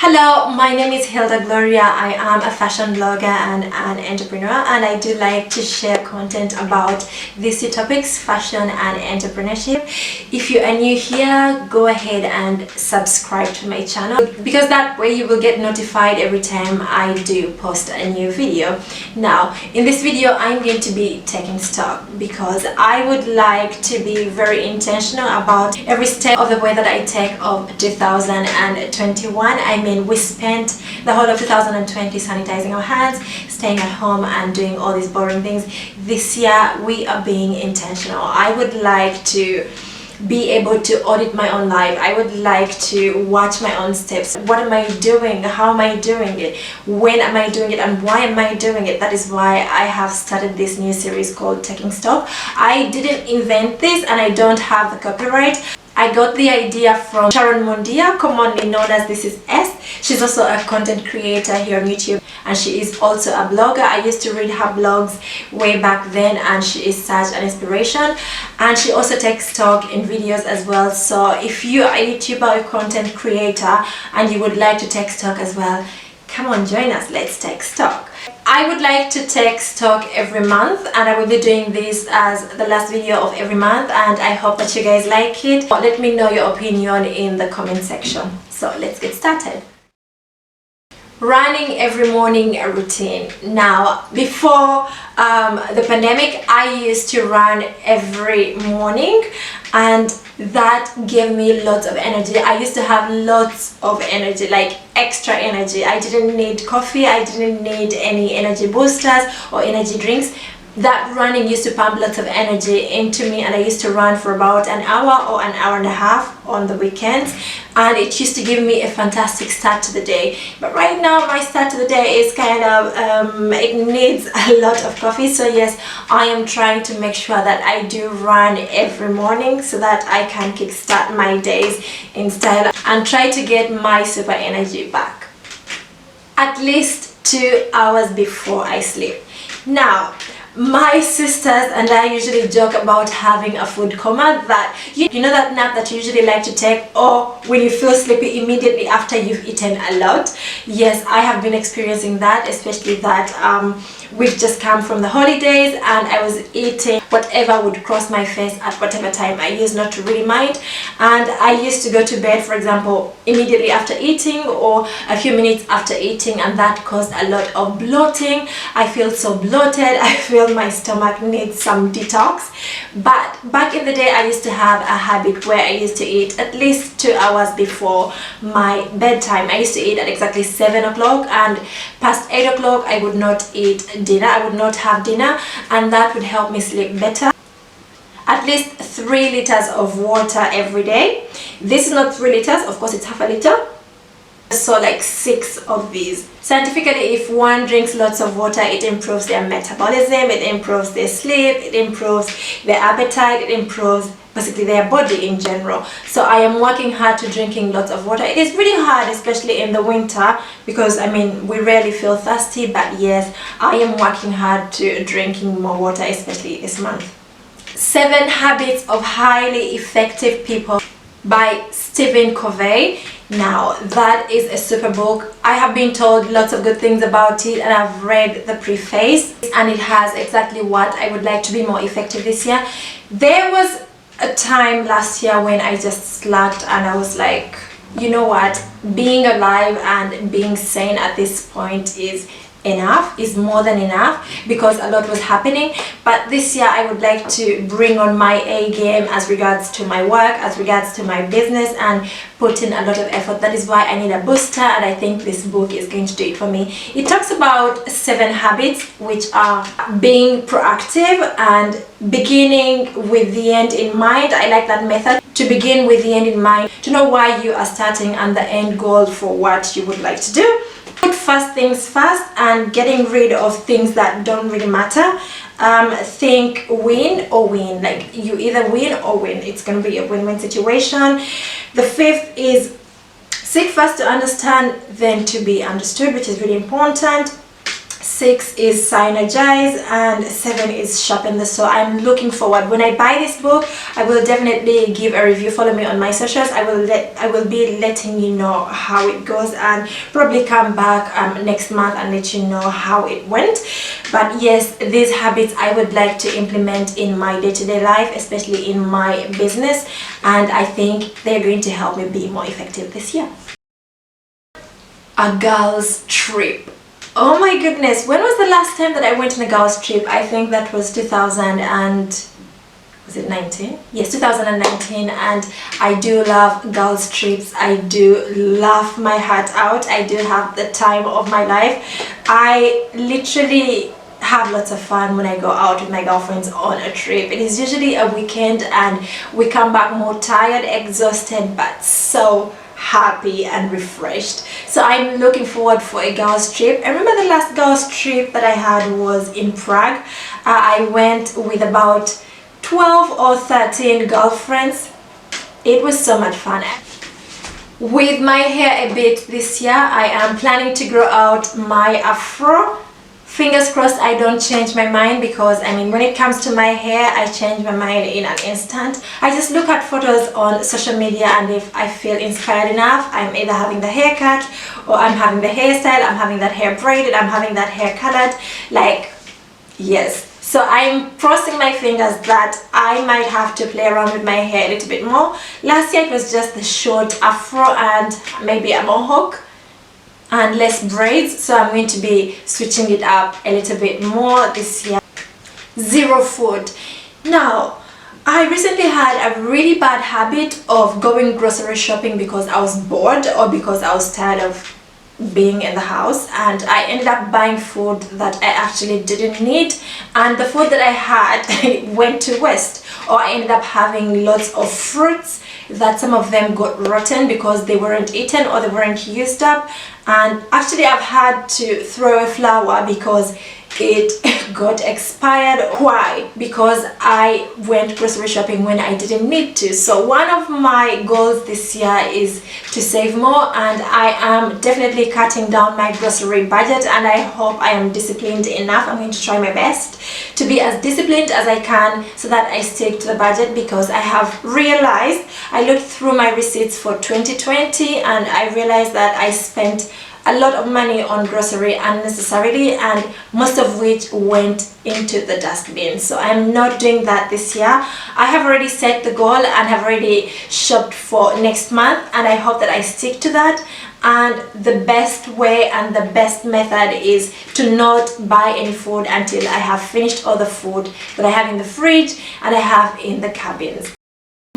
Hello, my name is Hilda Gloria. I am a fashion blogger and an entrepreneur, and I do like to share content about these two topics, fashion and entrepreneurship. If you are new here, go ahead and subscribe to my channel because that way you will get notified every time I do post a new video. Now, in this video, I'm going to be taking stock because I would like to be very intentional about every step of the way that I take of 2021. We spent the whole of 2020 sanitizing our hands, staying at home and doing all these boring things. This year we are being intentional. I would like to be able to audit my own life. I would like to watch my own steps. What am I doing? How am I doing it? When am I doing it? And why am I doing it? That is why I have started this new series called Taking Stock. I didn't invent this and I don't have the copyright. I got the idea from Sharon Mundia, commonly known as This Is S. She's also a content creator here on YouTube and she is also a blogger. I used to read her blogs way back then and she is such an inspiration, and she also takes stock in videos as well. So if you are a YouTuber or content creator and you would like to take stock as well, come on, join us. Let's take stock. I would like to take stock every month and I will be doing this as the last video of every month, and I hope that you guys like it. Let me know your opinion in the comment section. So let's get started. Running every morning a routine. Now, before the pandemic, I used to run every morning and that gave me lots of energy. I used to have lots of energy, like extra energy. I didn't need coffee, I didn't need any energy boosters or energy drinks. That running used to pump lots of energy into me, and I used to run for about an hour or an hour and a half on the weekends, and it used to give me a fantastic start to the day. But right now my start to the day is kind of it needs a lot of coffee. So yes, I am trying to make sure that I do run every morning so that I can kickstart my days in style and try to get my super energy back at least 2 hours before I sleep. Now, my sisters and I usually joke about having a food coma, that you know that nap that you usually like to take, or when you feel sleepy immediately after you've eaten a lot. Yes, I have been experiencing that, especially that we've just come from the holidays and I was eating whatever would cross my face at whatever time. I used not to really mind, and I used to go to bed, for example, immediately after eating or a few minutes after eating, and that caused a lot of bloating. I feel so bloated. I feel my stomach needs some detox. But back in the day, I used to have a habit where I used to eat at least 2 hours before my bedtime. I used to eat at exactly 7 o'clock, and past 8 o'clock I would not eat dinner. I would not have dinner, and that would help me sleep better. At least 3 liters of water every day. This is not 3 liters, of course it's half a liter. So like 6 of these. Scientifically, if one drinks lots of water, it improves their metabolism, it improves their sleep, it improves their appetite, it improves basically their body in general. So I am working hard to drinking lots of water. It is really hard, especially in the winter, because I mean we rarely feel thirsty, but yes, I am working hard to drinking more water, especially this month. 7 Habits of Highly Effective People by Stephen Covey. Now, that is a super book. I have been told lots of good things about it and I've read the preface, and it has exactly what I would like to be more effective this year. There was a time last year when I just slacked and I was like, you know what, being alive and being sane at this point is enough, is more than enough, because a lot was happening. But this year I would like to bring on my A game as regards to my work, as regards to my business, and put in a lot of effort. That is why I need a booster, and I think this book is going to do it for me. It talks about 7 habits, which are being proactive and beginning with the end in mind. I like that method, to begin with the end in mind, to know why you are starting and the end goal for what you would like to do. Put first things first and getting rid of things that don't really matter. Think win or win, like you either win or win. It's going to be a win-win situation. The 5th is seek first to understand, then to be understood, which is really important. 6 is Synergize, and 7 is Sharpen the Saw. I'm looking forward. When I buy this book, I will definitely give a review. Follow me on my socials. I will be letting you know how it goes, and probably come back next month and let you know how it went. But yes, these habits I would like to implement in my day-to-day life, especially in my business, and I think they're going to help me be more effective this year. A girls trip. Oh my goodness, when was the last time that I went on a girls trip? I think that was 2019? Yes, 2019, and I do love girls trips. I do laugh my heart out. I do have the time of my life. I literally have lots of fun when I go out with my girlfriends on a trip. It is usually a weekend and we come back more tired, exhausted, but so happy and refreshed. So I'm looking forward for a girls trip. I remember the last girls trip that I had was in Prague. I went with about 12 or 13 girlfriends. It was so much fun. With my hair a bit this year, I am planning to grow out my afro. Fingers crossed I don't change my mind, because I mean, when it comes to my hair, I change my mind in an instant. I just look at photos on social media, and if I feel inspired enough, I'm either having the haircut, or I'm having the hairstyle, I'm having that hair braided, I'm having that hair colored, like, yes. So I'm crossing my fingers that I might have to play around with my hair a little bit more. Last year it was just the short afro and maybe a mohawk and less braids, so I'm going to be switching it up a little bit more this year. Zero food. Now, I recently had a really bad habit of going grocery shopping because I was bored or because I was tired of being in the house, and I ended up buying food that I actually didn't need, and the food that I had went to waste, or I ended up having lots of fruits that some of them got rotten because they weren't eaten or they weren't used up. And actually I've had to throw away flour because it got expired. Why? Because I went grocery shopping when I didn't need to. So one of my goals this year is to save more, and I am definitely cutting down my grocery budget, and I hope I am disciplined enough. I'm going to try my best to be as disciplined as I can so that I stick to the budget, because I have realized, I looked through my receipts for 2020 and I realized that I spent a lot of money on grocery unnecessarily, and most of which went into the dustbin. So I'm not doing that this year. I have already set the goal and have already shopped for next month, and I hope that I stick to that. And the best way and the best method is to not buy any food until I have finished all the food that I have in the fridge and I have in the cabins.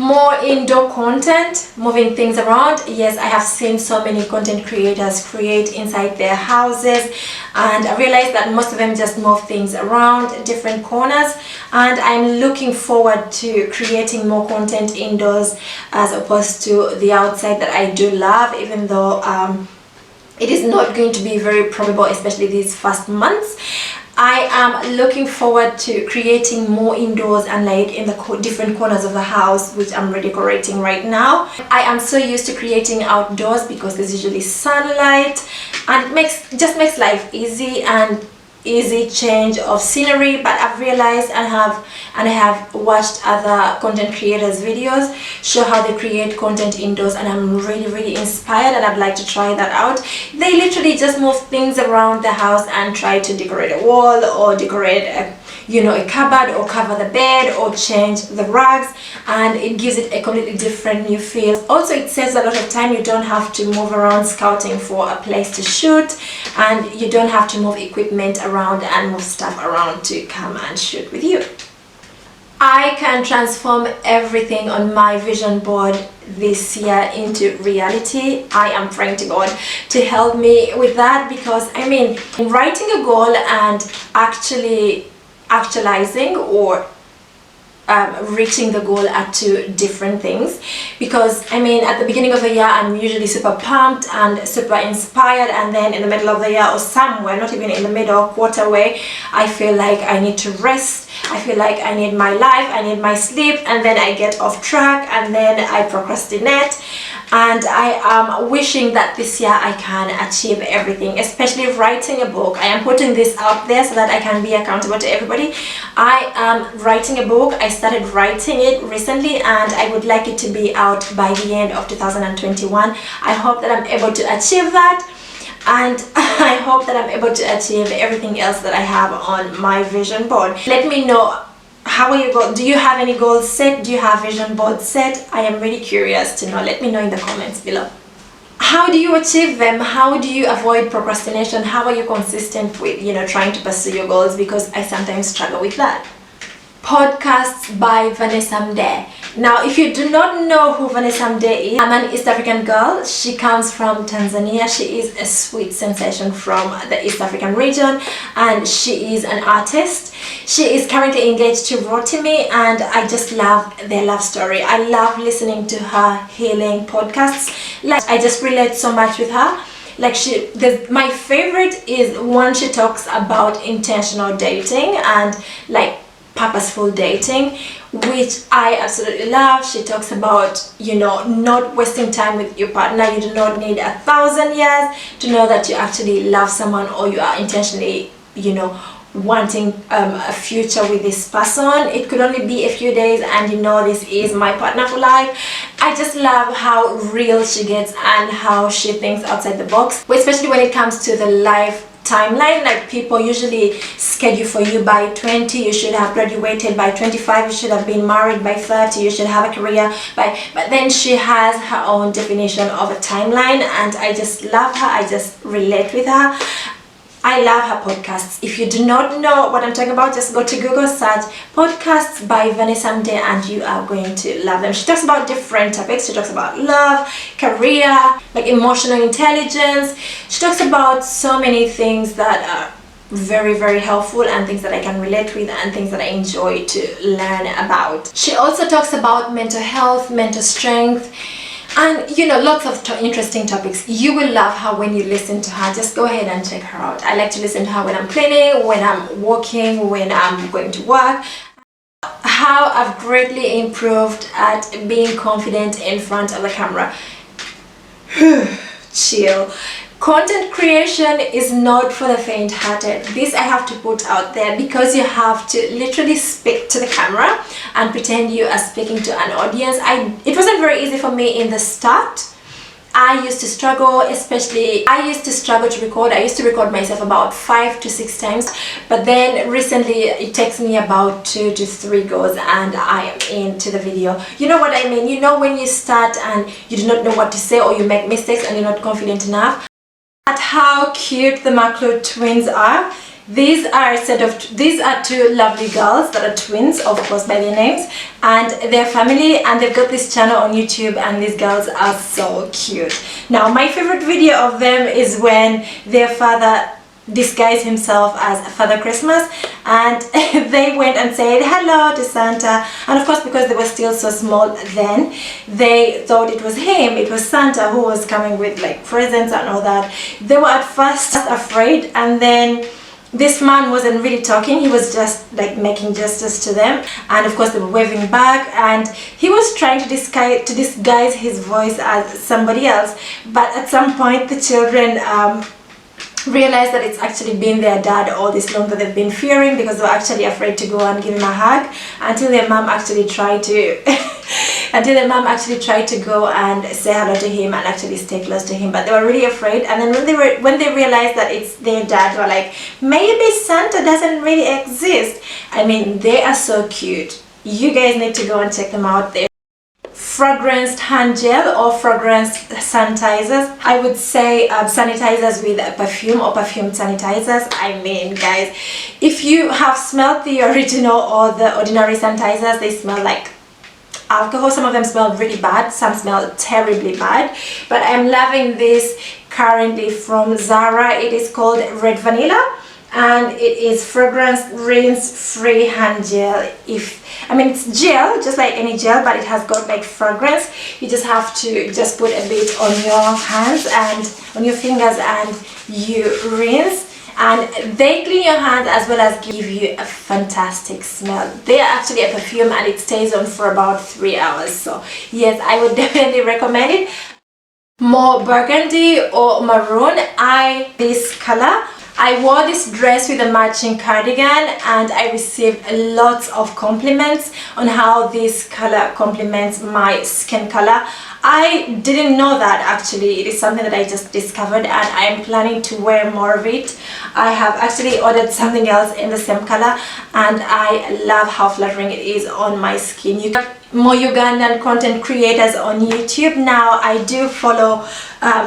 More indoor content, moving things around. Yes, I have seen so many content creators create inside their houses, and I realized that most of them just move things around different corners, and I'm looking forward to creating more content indoors as opposed to the outside that I do love, even though it is not going to be very probable, especially these first months. I am looking forward to creating more indoors and like in the different corners of the house, which I'm redecorating right now. I am so used to creating outdoors because there's usually sunlight, and it just makes life easy and easy change of scenery. But I've realized and I have watched other content creators videos show how they create content indoors, and I'm really inspired, and I'd like to try that out. They literally just move things around the house and try to decorate a wall or decorate a cupboard or cover the bed or change the rugs, and it gives it a completely different new feel. Also, it saves a lot of time. You don't have to move around scouting for a place to shoot, and you don't have to move equipment around and move stuff around to come and shoot with you. I can transform everything on my vision board this year into reality. I am praying to God to help me with that, because I mean, writing a goal and actually actualizing or reaching the goal are two different things. Because I mean, at the beginning of the year I'm usually super pumped and super inspired, and then in the middle of the year or somewhere, not even in the middle, quarter way, I feel like I need to rest, I feel like I need my life, I need my sleep, and then I get off track and then I procrastinate. and I am wishing that this year I can achieve everything, especially writing a book. I am putting this out there so that I can be accountable to everybody. I am writing a book. I started writing it recently and I would like it to be out by the end of 2021. I hope that I'm able to achieve that, and I hope that I'm able to achieve everything else that I have on my vision board. Let me know, how are you going? Do you have any goals set? Do you have vision board set? I am really curious to know. Let me know in the comments below. How do you achieve them? How do you avoid procrastination? How are you consistent with, trying to pursue your goals? Because I sometimes struggle with that. Podcasts by Vanessa Mdee. Now, if you do not know who Vanessa Mdee is, I'm an East African girl. She comes from Tanzania. She is a sweet sensation from the East African region, and she is an artist. She is currently engaged to Rotimi, and I just love their love story. I love listening to her healing podcasts. Like, I just relate so much with her. Like, my favorite is one she talks about intentional dating and like purposeful dating, which I absolutely love. She talks about, not wasting time with your partner. You do not need 1,000 years to know that you actually love someone, or you are intentionally, wanting a future with this person. It could only be a few days and this is my partner for life. I just love how real she gets and how she thinks outside the box, especially when it comes to the life timeline. Like, people usually schedule for you by 20, you should have graduated by 25, you should have been married by 30, you should have a career but then she has her own definition of a timeline, and I just love her. I just relate with her. I love her podcasts. If you do not know what I'm talking about, just go to Google, search podcasts by Vanessa Mdee, and you are going to love them. She talks about different topics. She talks about love, career, like emotional intelligence. She talks about so many things that are very, very helpful, and things that I can relate with, and things that I enjoy to learn about. She also talks about mental health, mental strength, and lots of interesting topics. You will love her when you listen to her. Just go ahead and check her out. I like to listen to her when I'm cleaning, when I'm walking, when I'm going to work. How I've greatly improved at being confident in front of the camera. Chill. Content creation is not for the faint-hearted. This I have to put out there, because you have to literally speak to the camera and pretend you are speaking to an audience. It wasn't very easy for me in the start. I used to struggle, I used to struggle to record. I used to record myself about 5 to 6 times, but then recently it takes me about 2 to 3 goes and I am into the video. You know what I mean? When you start and you do not know what to say, or you make mistakes and you're not confident enough. At how cute the McLeod twins are. These are two lovely girls that are twins, of course, by their names, and their family, and they've got this channel on YouTube, and these girls are so cute. Now, my favorite video of them is when their father disguised himself as Father Christmas, and they went and said hello to Santa, and of course, because they were still so small then, they thought it was him, it was Santa who was coming with like presents and all that. They were at first afraid, and then this man wasn't really talking, he was just like making gestures to them, and of course they were waving back, and he was trying to disguise his voice as somebody else. But at some point the children realized that it's actually been their dad all this long that they've been fearing, because they were actually afraid to go and give him a hug, until their mom actually tried to go and say hello to him and actually stay close to him. But they were really afraid, and then when they realized that it's their dad, they were like, maybe Santa doesn't really exist. I mean, they are so cute. You guys need to go and check them out. There, fragranced hand gel or fragranced sanitizers. I would say sanitizers with perfume, or perfume sanitizers. I mean, guys, if you have smelled the original or the ordinary sanitizers, they smell like alcohol. Some of them smell really bad, some smell terribly bad, but I'm loving this currently from Zara. It is called Red Vanilla, and it is fragrance rinse free hand gel. It's gel just like any gel, but it has got like fragrance. You just have to just put a bit on your hands and on your fingers, and you rinse, and they clean your hands as well as give you a fantastic smell. They are actually a perfume, and it stays on for about 3 hours. So yes, I would definitely recommend it. more burgundy or maroon. This color. I wore this dress with a matching cardigan and I received lots of compliments on how this color complements my skin color. I didn't know that actually. It is something that I just discovered and I am planning to wear more of it. I have actually ordered something else in the same color and I love how flattering it is on my skin. You got more Ugandan content creators on YouTube now. I do follow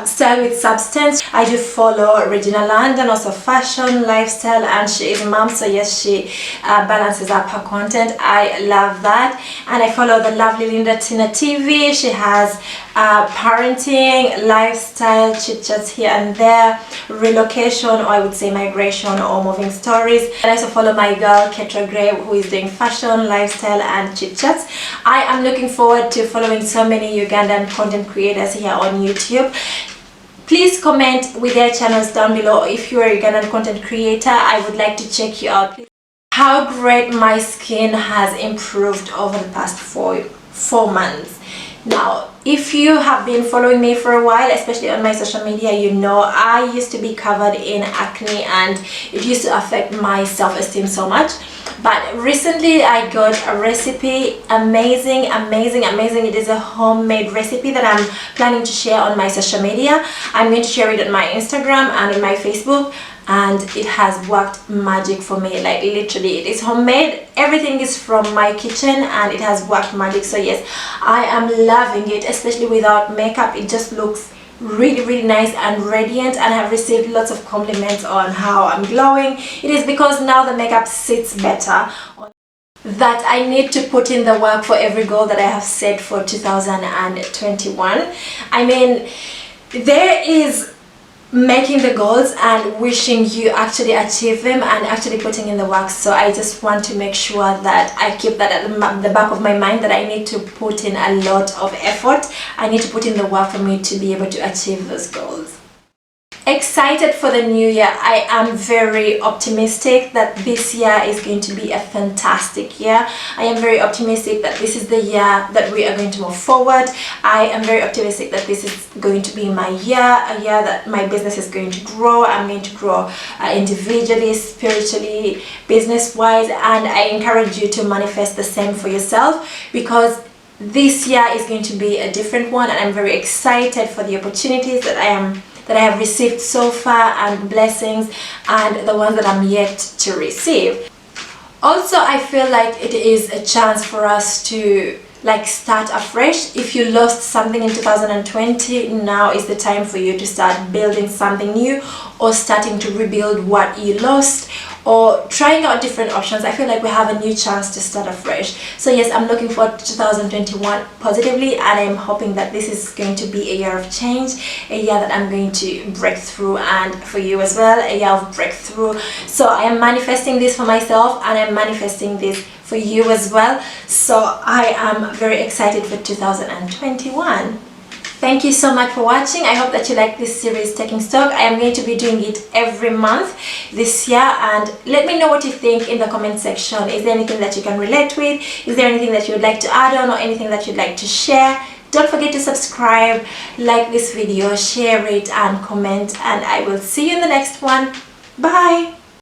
Style with Substance. I do follow Regina London, also fashion, lifestyle, and she is a mom, so yes, she balances up her content. I love that. And I follow the lovely Linda Tina TV. She has parenting, lifestyle, chit chats here and there, relocation, or I would say migration or moving stories. And I also follow my girl Ketra Gray, who is doing fashion, lifestyle, and chit chats. I am looking forward to following so many Ugandan content creators here on YouTube. Please comment with their channels down below. If you are a Ugandan content creator, I would like to check you out. How great my skin has improved over the past four months. Now, if you have been following me for a while, especially on my social media, you know I used to be covered in acne and it used to affect my self-esteem so much. But recently I got a recipe, amazing. It is a homemade recipe that I'm planning to share on my social media. I'm going to share it on my Instagram and on my Facebook, and it has worked magic for me. Like literally, it is homemade, everything is from my kitchen and it has worked magic. So yes, I am loving it, especially without makeup. It just looks really nice and radiant, and I have received lots of compliments on how I'm glowing. It is because now the makeup sits better, that I need to put in the work for every goal that I have set for 2021. I mean, there is making the goals and wishing you actually achieve them and actually putting in the work. So I just want to make sure that I keep that at the back of my mind, that I need to put in a lot of effort. I need to put in the work for me to be able to achieve those goals. Excited for the new year. I am very optimistic that this year is going to be a fantastic year. I am very optimistic that this is the year that we are going to move forward. I am very optimistic that this is going to be my year, a year that my business is going to grow. I'm going to grow individually, spiritually, business-wise, and I encourage you to manifest the same for yourself, because this year is going to be a different one, and I'm very excited for the opportunities that I have received so far, and blessings, and the ones that I'm yet to receive. Also, I feel like it is a chance for us to start afresh. If you lost something in 2020, now is the time for you to start building something new, or starting to rebuild what you lost, or trying out different options. I feel like we have a new chance to start afresh. So yes, I'm looking forward to 2021 positively, and I'm hoping that this is going to be a year of change, a year that I'm going to break through, and for you as well, a year of breakthrough. So I am manifesting this for myself, and I'm manifesting this for you as well. So I am very excited for 2021. Thank you so much for watching. I hope that you like this series, Taking Stock. I am going to be doing it every month this year, and let me know what you think in the comment section. Is there anything that you can relate with? Is there anything that you would like to add on, or anything that you'd like to share? Don't forget to subscribe, like this video, share it, and comment, and I will see you in the next one. Bye!